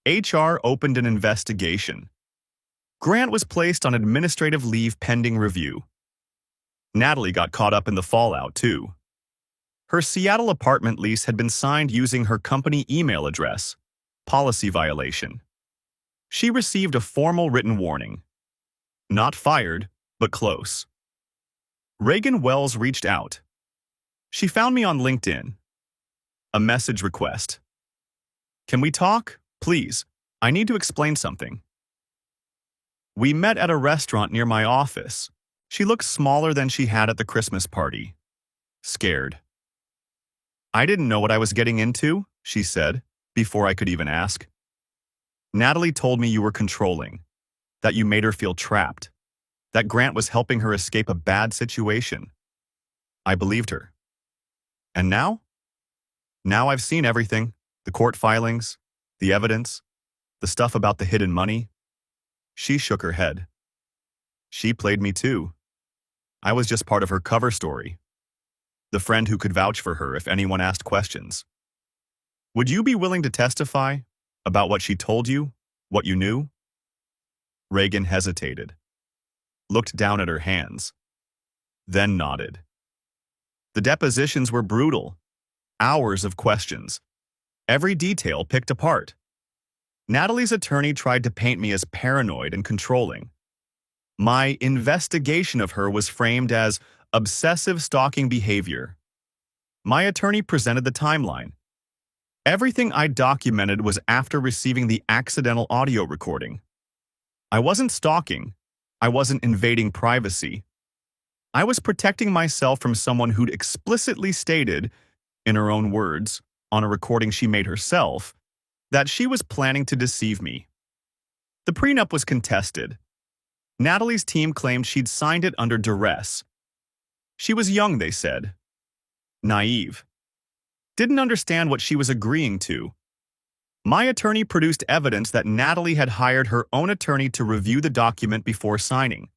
HR opened an investigation. Grant was placed on administrative leave pending review. Natalie got caught up in the fallout, too. Her Seattle apartment lease had been signed using her company email address. Policy violation. She received a formal written warning. Not fired, but close. Reagan Wells reached out. She found me on LinkedIn. A message request. Can we talk? Please. I need to explain something. We met at a restaurant near my office. She looked smaller than she had at the Christmas party. Scared. I didn't know what I was getting into, she said, before I could even ask. Natalie told me you were controlling, that you made her feel trapped, that Grant was helping her escape a bad situation. I believed her. And now? Now I've seen everything, the court filings, the evidence, the stuff about the hidden money. She shook her head. She played me too. I was just part of her cover story. The friend who could vouch for her if anyone asked questions. Would you be willing to testify? About what she told you? What you knew? Reagan hesitated, looked down at her hands, then nodded. The depositions were brutal. Hours of questions. Every detail picked apart. Natalie's attorney tried to paint me as paranoid and controlling. My investigation of her was framed as obsessive stalking behavior. My attorney presented the timeline. Everything I documented was after receiving the accidental audio recording. I wasn't stalking. I wasn't invading privacy. I was protecting myself from someone who'd explicitly stated, in her own words, on a recording she made herself, that she was planning to deceive me. The prenup was contested. Natalie's team claimed she'd signed it under duress. She was young, they said. Naive. Didn't understand what she was agreeing to. My attorney produced evidence that Natalie had hired her own attorney to review the document before signing.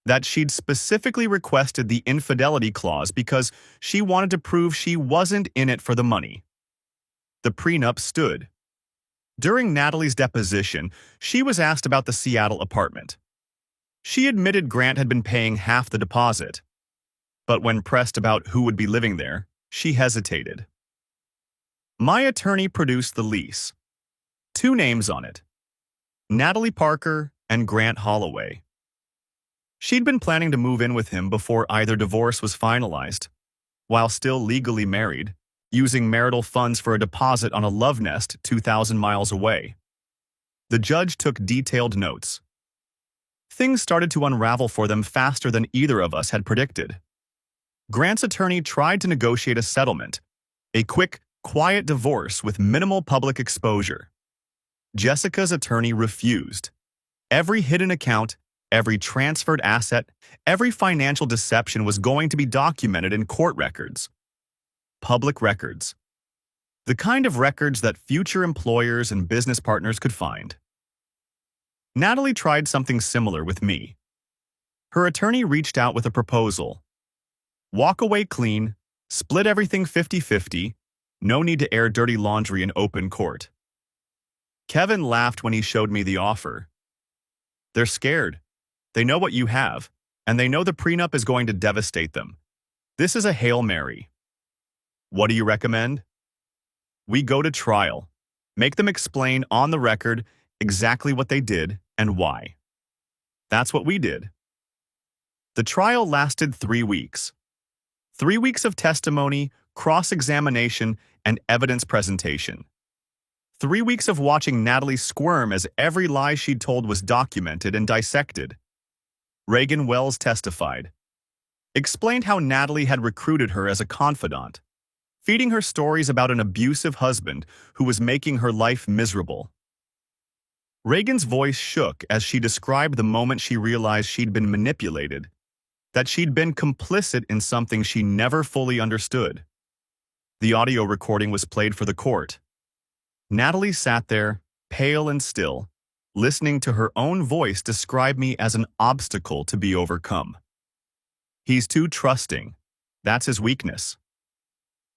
That she'd specifically requested the infidelity clause because she wanted to prove she wasn't in it for the money. The prenup stood. During Natalie's deposition, she was asked about the Seattle apartment. She admitted Grant had been paying half the deposit. But when pressed about who would be living there, she hesitated. My attorney produced the lease. 2 names on it: Natalie Parker and Grant Holloway. She'd been planning to move in with him before either divorce was finalized, while still legally married, using marital funds for a deposit on a love nest 2,000 miles away. The judge took detailed notes. Things started to unravel for them faster than either of us had predicted. Grant's attorney tried to negotiate a settlement, a quick, quiet divorce with minimal public exposure. Jessica's attorney refused. Every hidden account, every transferred asset, every financial deception was going to be documented in court records. Public records. The kind of records that future employers and business partners could find. Natalie tried something similar with me. Her attorney reached out with a proposal. Walk away clean, split everything 50-50, no need to air dirty laundry in open court. Kevin laughed when he showed me the offer. They're scared. They know what you have, and they know the prenup is going to devastate them. This is a Hail Mary. What do you recommend? We go to trial. Make them explain on the record exactly what they did and why. That's what we did. The trial lasted 3 weeks. 3 weeks of testimony, cross-examination, and evidence presentation. 3 weeks of watching Natalie squirm as every lie she'd told was documented and dissected. Reagan Wells testified. Explained how Natalie had recruited her as a confidant, feeding her stories about an abusive husband who was making her life miserable. Reagan's voice shook as she described the moment she realized she'd been manipulated, that she'd been complicit in something she never fully understood. The audio recording was played for the court. Natalie sat there, pale and still, listening to her own voice describe me as an obstacle to be overcome. He's too trusting. That's his weakness.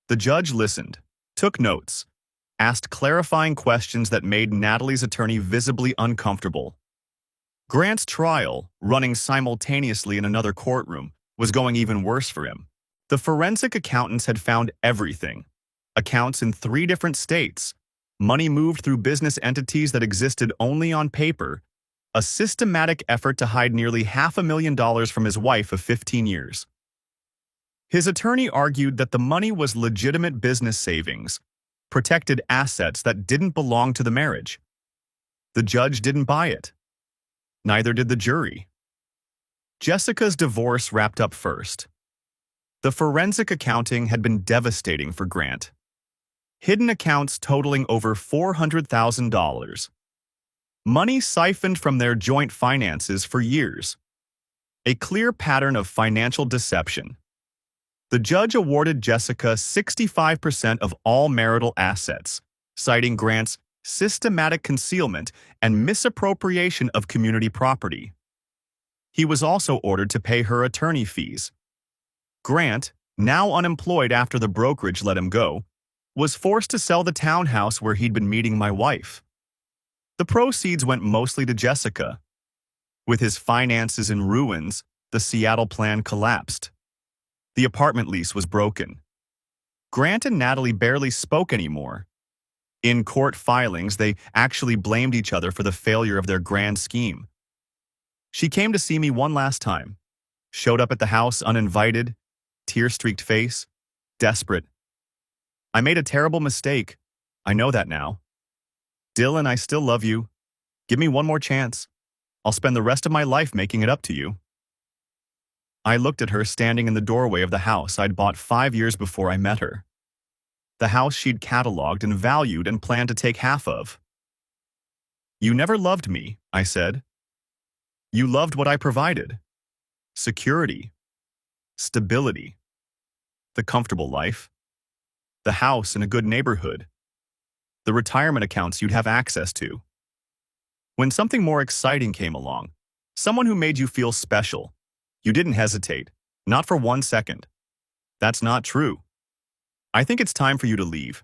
The judge listened, took notes, asked clarifying questions that made Natalie's attorney visibly uncomfortable. Grant's trial, running simultaneously in another courtroom, was going even worse for him. The forensic accountants had found everything. Accounts in 3 different states, money moved through business entities that existed only on paper, a systematic effort to hide nearly $500,000 from his wife of 15 years. His attorney argued that the money was legitimate business savings, protected assets that didn't belong to the marriage. The judge didn't buy it. Neither did the jury. Jessica's divorce wrapped up first. The forensic accounting had been devastating for Grant. Hidden accounts totaling over $400,000. Money siphoned from their joint finances for years. A clear pattern of financial deception. The judge awarded Jessica 65% of all marital assets, citing Grant's systematic concealment and misappropriation of community property. He was also ordered to pay her attorney fees. Grant, now unemployed after the brokerage let him go, was forced to sell the townhouse where he'd been meeting my wife. The proceeds went mostly to Jessica. With his finances in ruins, the Seattle plan collapsed. The apartment lease was broken. Grant and Natalie barely spoke anymore. In court filings, they actually blamed each other for the failure of their grand scheme. She came to see me one last time, showed up at the house uninvited, tear-streaked face, desperate. I made a terrible mistake. I know that now. Dylan, I still love you. Give me one more chance. I'll spend the rest of my life making it up to you. I looked at her standing in the doorway of the house I'd bought 5 years before I met her. The house she'd cataloged and valued and planned to take half of. You never loved me, I said. You loved what I provided. Security. Stability. The comfortable life. The house in a good neighborhood. The retirement accounts you'd have access to. When something more exciting came along, someone who made you feel special, you didn't hesitate, not for 1 second. That's not true. I think it's time for you to leave.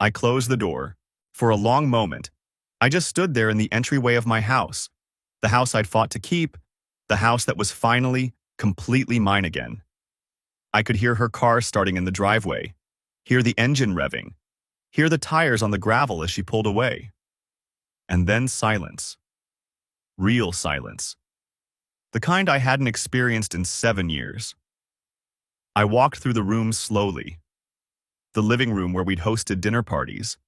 I closed the door. For a long moment, I just stood there in the entryway of my house, the house I'd fought to keep, the house that was finally, completely mine again. I could hear her car starting in the driveway, hear the engine revving, hear the tires on the gravel as she pulled away. And then silence. Real silence. The kind I hadn't experienced in 7 years. I walked through the rooms slowly. The living room where we'd hosted dinner parties.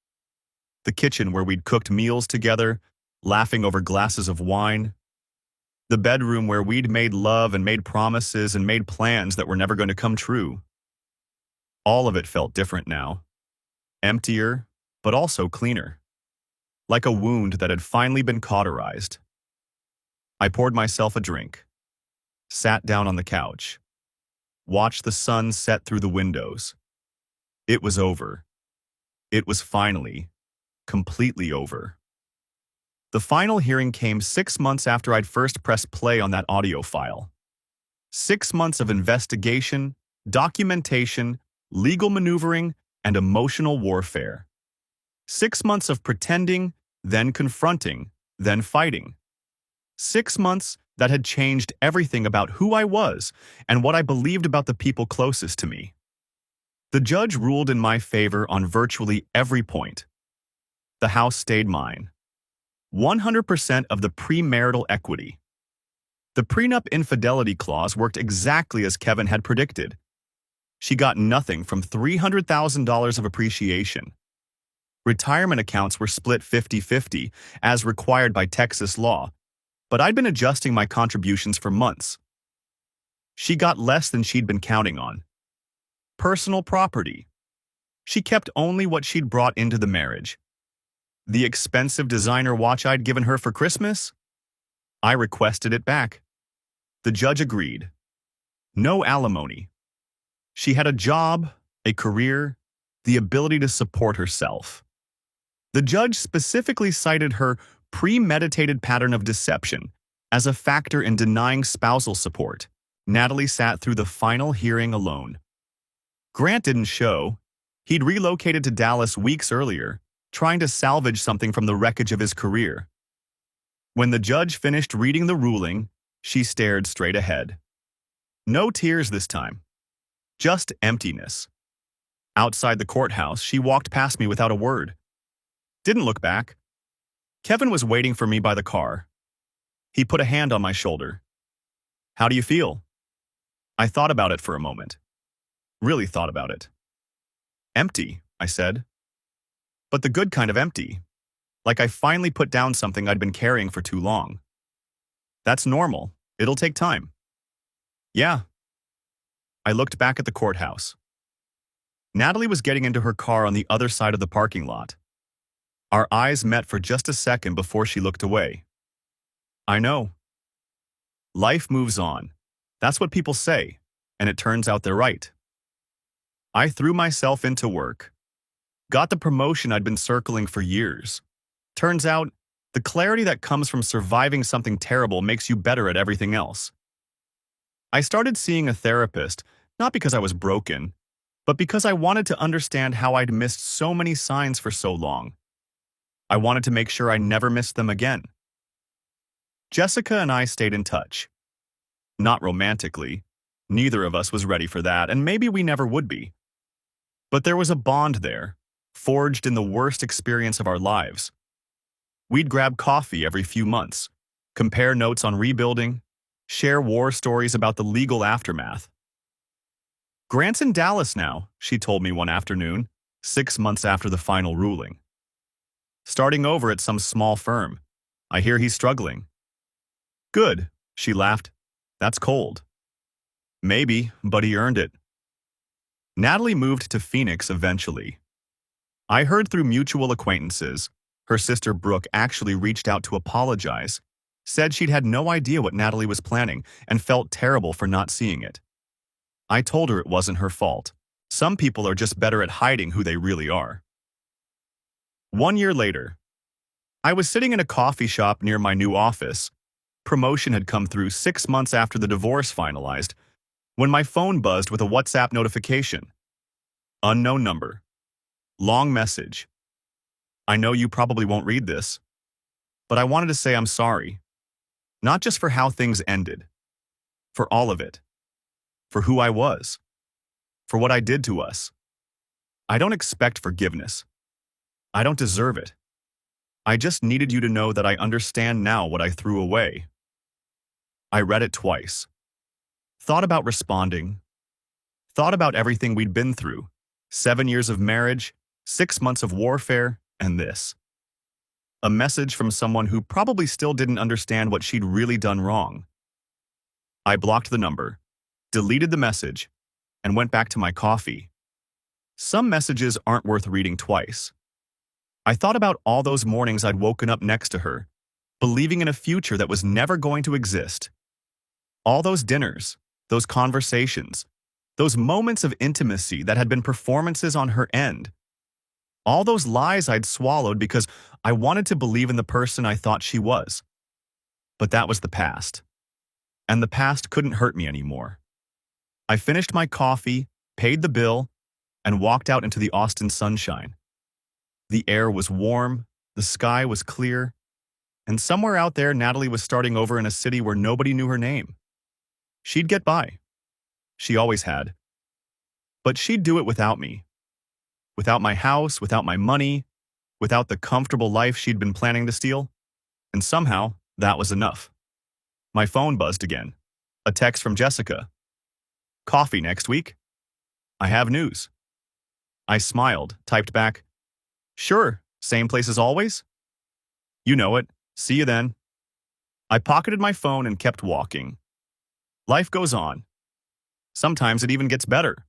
The kitchen where we'd cooked meals together, laughing over glasses of wine. The bedroom where we'd made love and made promises and made plans that were never going to come true. All of it felt different now. Emptier, but also cleaner. Like a wound that had finally been cauterized. I poured myself a drink, sat down on the couch, watched the sun set through the windows. It was over. It was finally, completely over. The final hearing came 6 months after I'd first pressed play on that audio file. 6 months of investigation, documentation, legal maneuvering, and emotional warfare. 6 months of pretending, then confronting, then fighting. 6 months that had changed everything about who I was and what I believed about the people closest to me. The judge ruled in my favor on virtually every point. The house stayed mine. 100% of the premarital equity. The prenup infidelity clause worked exactly as Kevin had predicted. She got nothing from $300,000 of appreciation. Retirement accounts were split 50-50, as required by Texas law, but I'd been adjusting my contributions for months. She got less than she'd been counting on. Personal property. She kept only what she'd brought into the marriage. The expensive designer watch I'd given her for Christmas? I requested it back. The judge agreed. No alimony. She had a job, a career, the ability to support herself. The judge specifically cited her premeditated pattern of deception as a factor in denying spousal support. Natalie sat through the final hearing alone. Grant didn't show. He'd relocated to Dallas weeks earlier, trying to salvage something from the wreckage of his career. When the judge finished reading the ruling, she stared straight ahead. No tears this time. Just emptiness. Outside the courthouse, she walked past me without a word. Didn't look back. Kevin was waiting for me by the car. He put a hand on my shoulder. How do you feel? I thought about it for a moment. Really thought about it. Empty, I said. But the good kind of empty. Like I finally put down something I'd been carrying for too long. That's normal. It'll take time. Yeah. I looked back at the courthouse. Natalie was getting into her car on the other side of the parking lot. Our eyes met for just a second before she looked away. I know. Life moves on. That's what people say, and it turns out they're right. I threw myself into work. Got the promotion I'd been circling for years. Turns out, the clarity that comes from surviving something terrible makes you better at everything else. I started seeing a therapist, not because I was broken, but because I wanted to understand how I'd missed so many signs for so long. I wanted to make sure I never missed them again. Jessica and I stayed in touch. Not romantically. Neither of us was ready for that, and maybe we never would be. But there was a bond there, forged in the worst experience of our lives. We'd grab coffee every few months, compare notes on rebuilding, share war stories about the legal aftermath. "Grant's in Dallas now," she told me one afternoon, 6 months after the final ruling. "Starting over at some small firm. I hear he's struggling." "Good," she laughed. "That's cold." "Maybe, but he earned it." Natalie moved to Phoenix eventually. I heard through mutual acquaintances. Her sister Brooke actually reached out to apologize, said she'd had no idea what Natalie was planning, and felt terrible for not seeing it. I told her it wasn't her fault. Some people are just better at hiding who they really are. 1 year later, I was sitting in a coffee shop near my new office. Promotion had come through 6 months after the divorce finalized, when my phone buzzed with a WhatsApp notification. Unknown number. Long message. "I know you probably won't read this, but I wanted to say I'm sorry. Not just for how things ended. For all of it. For who I was. For what I did to us. I don't expect forgiveness. I don't deserve it. I just needed you to know that I understand now what I threw away." I read it twice. Thought about responding. Thought about everything we'd been through. 7 years of marriage, 6 months of warfare, and this. A message from someone who probably still didn't understand what she'd really done wrong. I blocked the number, deleted the message, and went back to my coffee. Some messages aren't worth reading twice. I thought about all those mornings I'd woken up next to her, believing in a future that was never going to exist. All those dinners, those conversations, those moments of intimacy that had been performances on her end. All those lies I'd swallowed because I wanted to believe in the person I thought she was. But that was the past. And the past couldn't hurt me anymore. I finished my coffee, paid the bill, and walked out into the Austin sunshine. The air was warm, the sky was clear, and somewhere out there Natalie was starting over in a city where nobody knew her name. She'd get by. She always had. But she'd do it without me. Without my house, without my money, without the comfortable life she'd been planning to steal. And somehow, that was enough. My phone buzzed again. A text from Jessica. "Coffee next week? I have news." I smiled, typed back, "Sure, same place as always?" "You know it. See you then." I pocketed my phone and kept walking. Life goes on. Sometimes it even gets better.